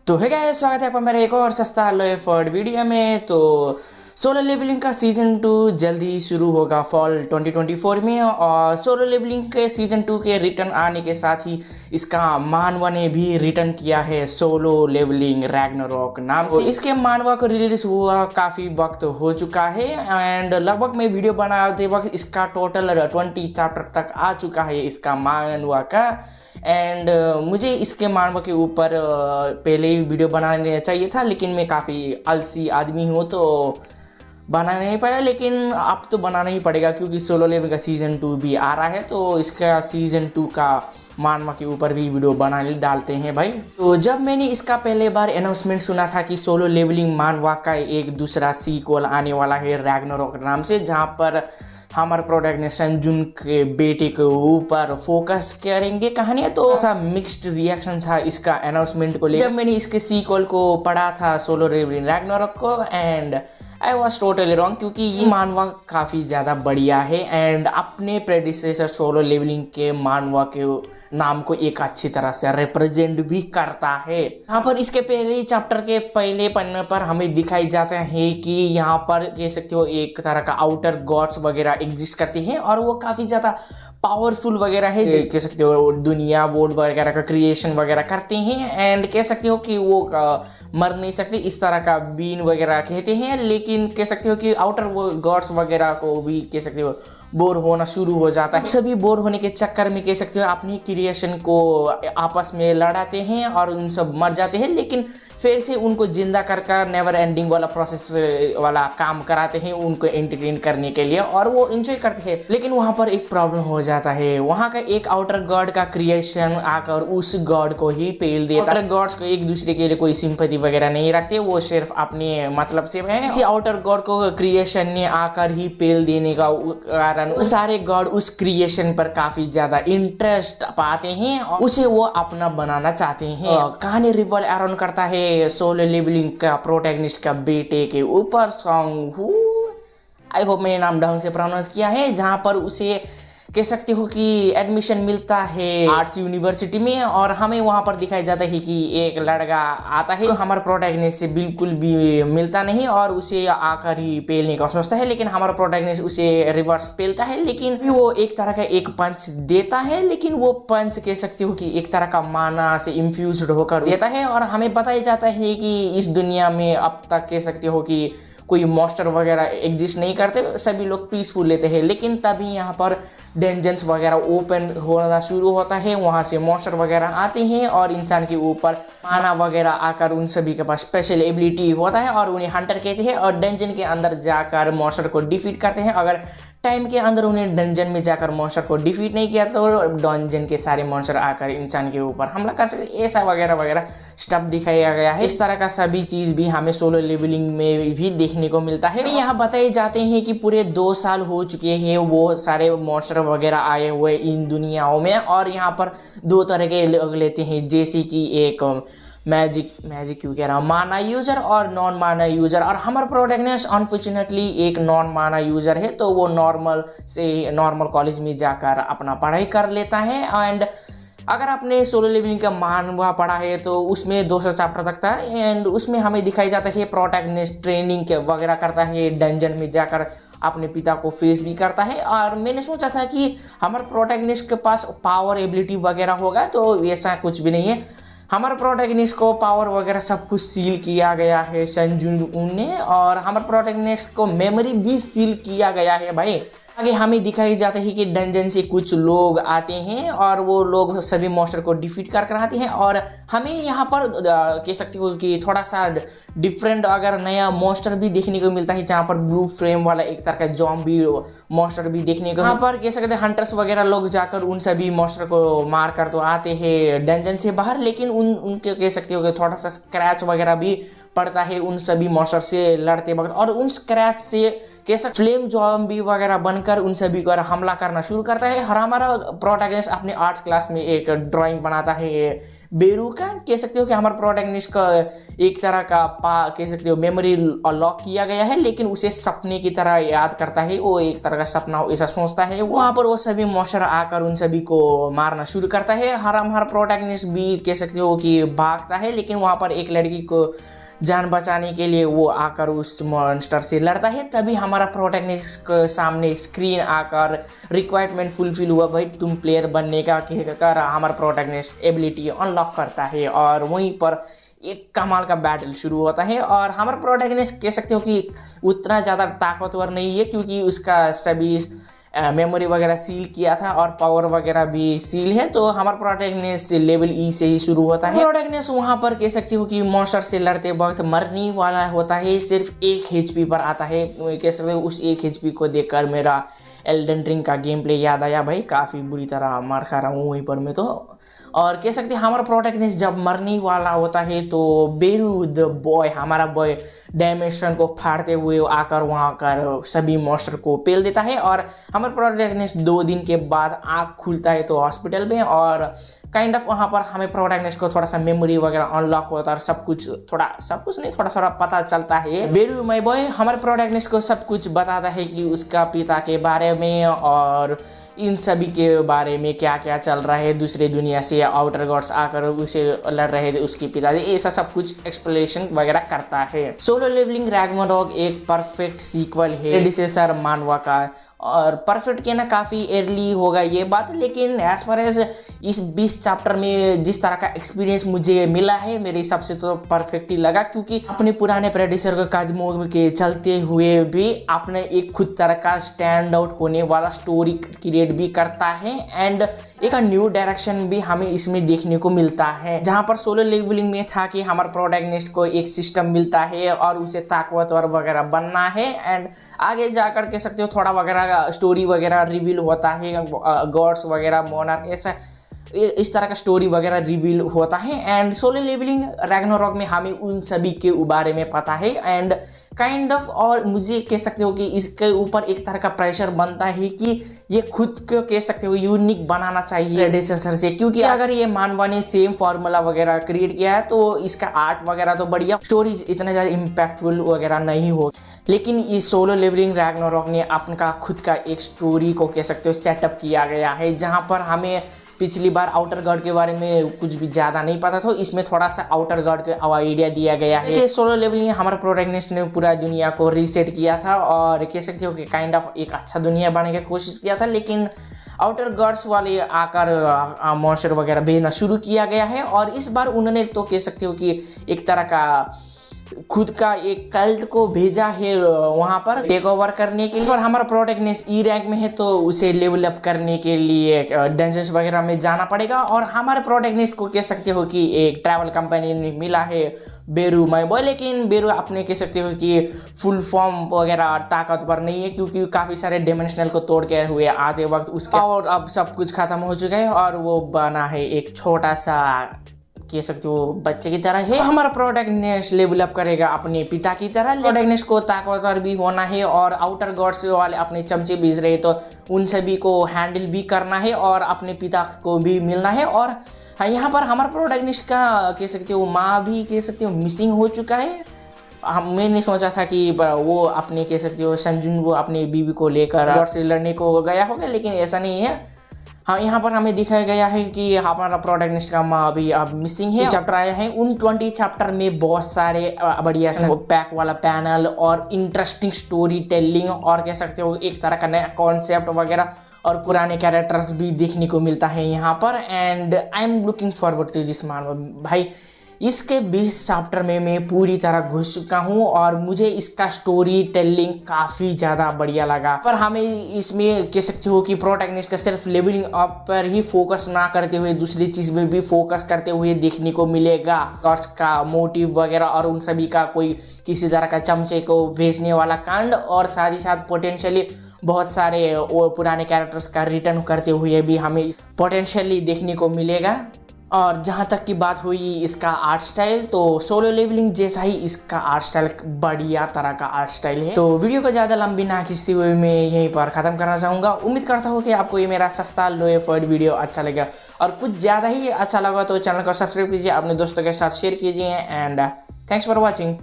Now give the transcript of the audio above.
तो है गाइस, स्वागत है आपका मेरे एक और सस्ता लो एफर्ट वीडियो में। तो सोलो लेवलिंग का सीज़न 2 जल्दी शुरू होगा फॉल 2024 में। और सोलो लेवलिंग के सीज़न 2 के रिटर्न आने के साथ ही इसका मानवा ने भी रिटर्न किया है सोलो लेवलिंग रैग्नारोक नाम से। इसके मानवा को रिलीज हुआ काफ़ी वक्त हो चुका है एंड लगभग मैं वीडियो बनाते वक्त इसका टोटल 20 चैप्टर तक आ चुका है इसका मानवा का। एंड मुझे इसके मानवा के ऊपर पहले ही वीडियो बनाने चाहिए था, लेकिन मैं काफ़ी आलसी आदमी हूँ तो बना नहीं पाया। लेकिन अब तो बनाना ही पड़ेगा क्योंकि सोलो लेवलिंग का सीज़न 2 भी आ रहा है, तो इसका सीज़न 2 का मानवा के ऊपर भी वीडियो बनाने डालते हैं भाई। तो जब मैंने इसका पहले बार अनाउंसमेंट सुना था कि सोलो लेवलिंग मानवा का एक दूसरा सीक्वल आने वाला है रैग्नारोक नाम से, जहाँ पर हमारे प्रोडक्ट ने संजुन के बेटे के ऊपर फोकस करेंगे कहानी, तो ऐसा मिक्स्ड रिएक्शन था इसका अनाउंसमेंट को लेकर। जब मैंने इसके सीक्वल को पढ़ा था सोलो लेवलिंग रैग्नारोक को, and I was totally wrong क्योंकि ये मानवा काफ़ी ज़्यादा बढ़िया है एंड अपने प्रेडिसेसर सोलो लेवलिंग के मानवा के नाम को एक अच्छी तरह से रिप्रेजेंट भी करता है। यहाँ पर इसके पहले चैप्टर के पहले पन्ने पर हमें दिखाई जाता है कि यहाँ पर कह सकते हो एक तरह का आउटर गॉड्स वगैरह एग्जिस्ट करते हैं और वो काफ़ी ज़्यादा पावरफुल वगैरह है, कह सकते हो दुनिया वर्ल्ड वगैरह का क्रिएशन वगैरह करते हैं एंड कह सकते हो कि वो मर नहीं सकते, इस तरह का बीन वगैरह कहते हैं। लेकिन कह सकते हो कि आउटर गॉड्स वगैरह को भी कह सकते हो बोर होना शुरू हो जाता है। सभी बोर होने के चक्कर में कह सकते हो अपनी क्रिएशन को आपस में लड़ाते हैं और उन सब मर जाते हैं, लेकिन फिर से उनको जिंदा कर नेवर एंडिंग वाला प्रोसेस वाला काम कराते हैं उनको एंटरटेन करने के लिए और वो एंजॉय करते हैं। लेकिन वहाँ पर एक प्रॉब्लम हो जाता है, वहाँ का एक आउटर गॉड का क्रिएशन आकर उस गॉड को ही पेल देता है। आउटर गॉड्स को एक दूसरे के लिए कोई सिंपैथी वगैरह नहीं रखते, वो सिर्फ अपने मतलब से है। इसी आउटर गॉड को क्रिएशन ने आकर ही पेल देने का कारण सारे गॉड उस क्रिएशन पर काफी ज्यादा इंटरेस्ट पाते हैं और उसे वो अपना बनाना चाहते हैं। कहानी रिवॉल्व अराउंड करता है सोलो लेवलिंग का प्रोटैगनिस्ट का बेटे के ऊपर। सॉन्ग आई होप मैंने नाम ढंग से प्रोनाउंस किया है, जहां पर उसे कह सकते हो कि एडमिशन मिलता है आर्ट्स यूनिवर्सिटी में और हमें वहां पर दिखाया जाता है कि एक लड़का आता है तो हमारे प्रोटैगनिस्ट से बिल्कुल भी मिलता नहीं और उसे आकर ही पेलने का सोचता है, लेकिन हमारा प्रोटैगनिस्ट उसे रिवर्स पेलता है। लेकिन वो एक तरह का एक पंच देता है, लेकिन वो पंच कह सकते हो कि एक तरह का माना से इन्फ्यूज्ड होकर देता है और हमें बताया जाता है कि इस दुनिया में अब तक कह सकते हो कि कोई मॉन्स्टर वगैरह एग्जिस्ट नहीं करते, सभी लोग पीसफुल लेते हैं। लेकिन तभी यहाँ पर डेंजन्स वगैरह ओपन होना शुरू होता है, वहाँ से मॉन्स्टर वगैरह आते हैं और इंसान के ऊपर माना वगैरह आकर उन सभी के पास स्पेशल एबिलिटी होता है और उन्हें हंटर कहते हैं और डंजन के अंदर जाकर मॉन्स्टर को डिफीट करते हैं। अगर टाइम के अंदर उन्हें डंजन में जाकर मॉन्स्टर को डिफीट नहीं किया तो डंजन के सारे मॉन्स्टर आकर इंसान के ऊपर हमला कर सकते, ऐसा वगैरह वगैरह स्टफ दिखाया गया है। इस तरह का सभी चीज़ भी हमें सोलो लेवलिंग में भी देखने को मिलता है। यहाँ बताए जाते हैं कि पूरे 2 साल हो चुके हैं वो सारे मॉन्स्टर वगैरह आए हुए इन दुनियाओं में और यहाँ पर 2 तरह के लोग लेते हैं, जैसे कि एक मैजिक क्यों कह रहा हूँ, माना यूजर और नॉन माना यूजर। और हमारा प्रोटैगनिस्ट अनफॉर्चुनेटली एक नॉन माना यूजर है, तो वो नॉर्मल कॉलेज में जाकर अपना पढ़ाई कर लेता है। एंड अगर आपने सोलो लेवलिंग का मानवा पढ़ा है तो उसमें 200 चैप्टर तक था एंड उसमें हमें दिखाई जाता है प्रोटैगनिस्ट ट्रेनिंग के वगैरह करता है, डंजन में जाकर अपने पिता को फेस भी करता है। और मैंने सोचा था कि हमारे प्रोटैगनिस्ट के पास पावर एबिलिटी वगैरह होगा, तो ऐसा कुछ भी नहीं है। हमारे प्रोटैगनिस्ट को पावर वगैरह सब कुछ सील किया गया है संजुन ने और हमारे प्रोटैगनिस्ट को मेमोरी भी सील किया गया है भाई। आगे हमें दिखाई जाता है कि डंजन से कुछ लोग आते हैं और वो लोग सभी मॉन्स्टर को डिफीट कर आते हैं और हमें यहाँ पर कह सकते हो कि थोड़ा सा डिफरेंट अगर नया मॉन्स्टर भी देखने को मिलता है, जहाँ पर ब्लू फ्रेम वाला एक तरह का ज़ॉम्बी मॉन्स्टर भी देखने को यहाँ पर कह सकते हैं हंटर्स वगैरह लोग जाकर उन सभी मॉन्स्टर को मार कर तो आते हैं डंजन से बाहर, लेकिन उनके कह सकते हो कि थोड़ा सा स्क्रैच वगैरह भी पड़ता है उन सभी मॉन्स्टर से लड़ते वक्त और उन स्क्रैच से कैसा फ्लेम ज़ॉम्बी वगैरह बनकर उन सभी को हमला करना शुरू करता है। हर हमारा प्रोटैगनिस्ट अपने आर्ट्स क्लास में एक ड्राइंग बनाता है बेरू का कह सकते हो कि हमारे प्रोटैगनिस्ट का एक तरह का कह सकते हो मेमोरी लॉक किया गया है, लेकिन उसे सपने की तरह याद करता है, वो एक तरह का सपना हो ऐसा सोचता है। वहाँ पर वो सभी मॉन्स्टर आकर उन सभी को मारना शुरू करता है। हमारा प्रोटैगनिस्ट भी कह सकते हो कि भागता है, लेकिन वहाँ पर एक लड़की को जान बचाने के लिए वो आकर उस मॉन्स्टर से लड़ता है। तभी हमारा प्रोटैगनिस्ट के सामने स्क्रीन आकर रिक्वायरमेंट फुलफिल हुआ, भाई तुम प्लेयर बनने का कहकर हमारा प्रोटैगनिस्ट एबिलिटी अनलॉक करता है और वहीं पर एक कमाल का बैटल शुरू होता है। और हमारा प्रोटैगनिस्ट कह सकते हो कि उतना ज़्यादा ताकतवर नहीं है, क्योंकि उसका सभी मेमोरी वगैरह सील किया था और पावर वगैरह भी सील है। तो हमारा प्रोटैगनिस्ट लेवल ई से ही शुरू होता है। प्रोटैगनिस्ट वहाँ पर कह सकते हो कि मॉन्स्टर से लड़ते वक्त मरने वाला होता है, सिर्फ 1 HP पर आता है। कह सकते हो उस 1 HP को देखकर मेरा एल्डन रिंग का गेम प्ले याद आया, भाई काफ़ी बुरी तरह मार खा रहा हूँ वहीं पर मैं तो। और कह सकते हैं हमारा प्रोटैगनिस्ट जब मरने वाला होता है तो बेरू द बॉय, हमारा बॉय डायमेंशन को फाड़ते हुए आकर वहाँ कर सभी मॉन्स्टर को पेल देता है। और हमारा प्रोटैगनिस्ट 2 दिन के बाद आँख खुलता है तो हॉस्पिटल में, और काइंड ऑफ वहाँ पर हमें प्रोटैगनिस्ट को थोड़ा सा मेमोरी वगैरह अनलॉक होता है और सब कुछ नहीं थोड़ा थोड़ा पता चलता है। बेरू माय बॉय हमारे प्रोटैगनिस्ट को सब कुछ बताता है कि उसका पिता के बारे में और इन सभी के बारे में क्या क्या चल रहा है, दूसरे दुनिया से आउटर गॉड्स आकर उसे लड़ रहे थे उसके पिताजी, ऐसा सब कुछ एक्सप्लेनेशन वगैरह करता है। सोलो लेवलिंग रैग्नारोक एक परफेक्ट सीक्वल है प्रेडिसेसर मानवा का, और परफेक्ट कहना काफ़ी अर्ली होगा ये बात, लेकिन एज फार एज इस 20 चैप्टर में जिस तरह का एक्सपीरियंस मुझे मिला है मेरे हिसाब से तो परफेक्ट ही लगा, क्योंकि अपने पुराने प्रेडिसर के कदमों के चलते हुए भी आपने एक खुद तरह का स्टैंड आउट होने वाला स्टोरी क्रिएट भी करता है, एंड एक न्यू डायरेक्शन भी हमें इसमें देखने को मिलता है। जहाँ पर सोलो लेवलिंग में था कि हमारे प्रोटैगनिस्ट को एक सिस्टम मिलता है और उसे ताकतवर वगैरह बनना है, एंड आगे जाकर कह सकते हो थोड़ा वगैरह स्टोरी वगैरह रिवील होता है, गॉड्स वगैरह मोनार्क ऐसा इस तरह का स्टोरी वगैरह रिवील होता है। एंड सोलो लेवलिंग रैग्नारोक में हमें उन सभी के बारे में पता है, एंड काइंड ऑफ और मुझे कह सकते हो कि इसके ऊपर एक तरह का प्रेशर बनता है कि ये खुद को कह सकते हो यूनिक बनाना चाहिए प्रेडिसेसर से, क्योंकि अगर ये मानवा ने सेम फार्मूला वगैरह क्रिएट किया है तो इसका आर्ट वगैरह तो बढ़िया, स्टोरी इतना ज़्यादा इम्पैक्टफुल वगैरह नहीं हो, लेकिन इस सोलो लेवलिंग रैग्नारोक ने अपना खुद का एक स्टोरी को कह सकते हो सेटअप किया गया है, जहाँ पर हमें पिछली बार आउटर गॉड के बारे में कुछ भी ज़्यादा नहीं पता था, इसमें थोड़ा सा आउटर गॉड का आइडिया दिया गया है। सोलो लेवलिंग हमारा प्रोटैगनिस्ट ने पूरा दुनिया को रीसेट किया था और कह सकते हो कि काइंड ऑफ एक अच्छा दुनिया बनाने की कोशिश किया था, लेकिन आउटर गॉड्स वाले आकर मॉन्स्टर वगैरह भेजना शुरू किया गया है। और इस बार उन्होंने तो कह सकते हो कि एक तरह का खुद का एक कल्ट को भेजा है वहां पर टेक ओवर करने के लिए, और हमारा प्रोटैगनिस्ट ई रैंक में है तो उसे लेवल अप करने के लिए डंजन्स वगैरह में जाना पड़ेगा। और हमारे प्रोटैगनिस्ट को कह सकते हो कि एक ट्रैवल कंपनी मिला है बेरू माय बॉय, लेकिन बेरू अपने कह सकते हो कि फुल फॉर्म वगैरह ताकतवर नहीं है, क्योंकि काफ़ी सारे डायमेंशनल को तोड़ के हुए आते वक्त उसका और अब सब कुछ खत्म हो चुका है और वो बना है एक छोटा सा कह सकते हो बच्चे की तरह है। हमारा प्रोटैगनिस्ट लेवल अप करेगा अपने पिता की तरह, प्रोटैगनिस्ट को ताकतवर भी होना है और आउटर गॉड्स वाले अपने चमचे भेज रहे तो उन सभी को हैंडल भी करना है और अपने पिता को भी मिलना है। और हाँ, यहाँ पर हमारा प्रोटैगनिस्ट का कह सकते हो माँ भी कह सकते हो मिसिंग हो चुका है। मैंने सोचा था कि वो अपने कह सकते हो संजुन वो अपनी बीवी को लेकर गॉड से लड़ने को गया होगा, लेकिन ऐसा नहीं है। हाँ, यहाँ पर हमें दिखाया गया है कि हमारा प्रोटैगनिस्ट का माँ अभी अब मिसिंग है। चैप्टर आया है उन 20 चैप्टर में बहुत सारे बढ़िया सा पैक वाला पैनल और इंटरेस्टिंग स्टोरी टेलिंग और कह सकते हो एक तरह का नया कॉन्सेप्ट वगैरह और पुराने कैरेक्टर्स भी देखने को मिलता है यहाँ पर। And I am looking forward to this मानवा भाई। इसके 20 चैप्टर में मैं पूरी तरह घुस चुका हूँ और मुझे इसका स्टोरी टेलिंग काफ़ी ज़्यादा बढ़िया लगा। पर हमें इसमें कह सकते हो कि प्रोटैगनिस्ट का सिर्फ लेवलिंग अप पर ही फोकस ना करते हुए दूसरी चीज़ में भी फोकस करते हुए देखने को मिलेगा। गॉड्स का मोटिव वगैरह और उन सभी का कोई किसी तरह का चमचे को भेजने वाला कांड, और साथ ही साथ पोटेंशियली बहुत सारे पुराने कैरेक्टर्स का रिटर्न करते हुए भी हमें पोटेंशियली देखने को मिलेगा। और जहाँ तक की बात हुई इसका आर्ट स्टाइल, तो सोलो लेवलिंग जैसा ही इसका आर्ट स्टाइल बढ़िया तरह का आर्ट स्टाइल है। तो वीडियो को ज़्यादा लंबी ना खींचते हुए मैं यहीं पर ख़त्म करना चाहूँगा। उम्मीद करता हूँ कि आपको ये मेरा सस्ता लो एफर्ट वीडियो अच्छा लगा, और कुछ ज़्यादा ही अच्छा लगा तो चैनल को सब्सक्राइब कीजिए, अपने दोस्तों के साथ शेयर कीजिए, एंड थैंक्स फॉर वॉचिंग।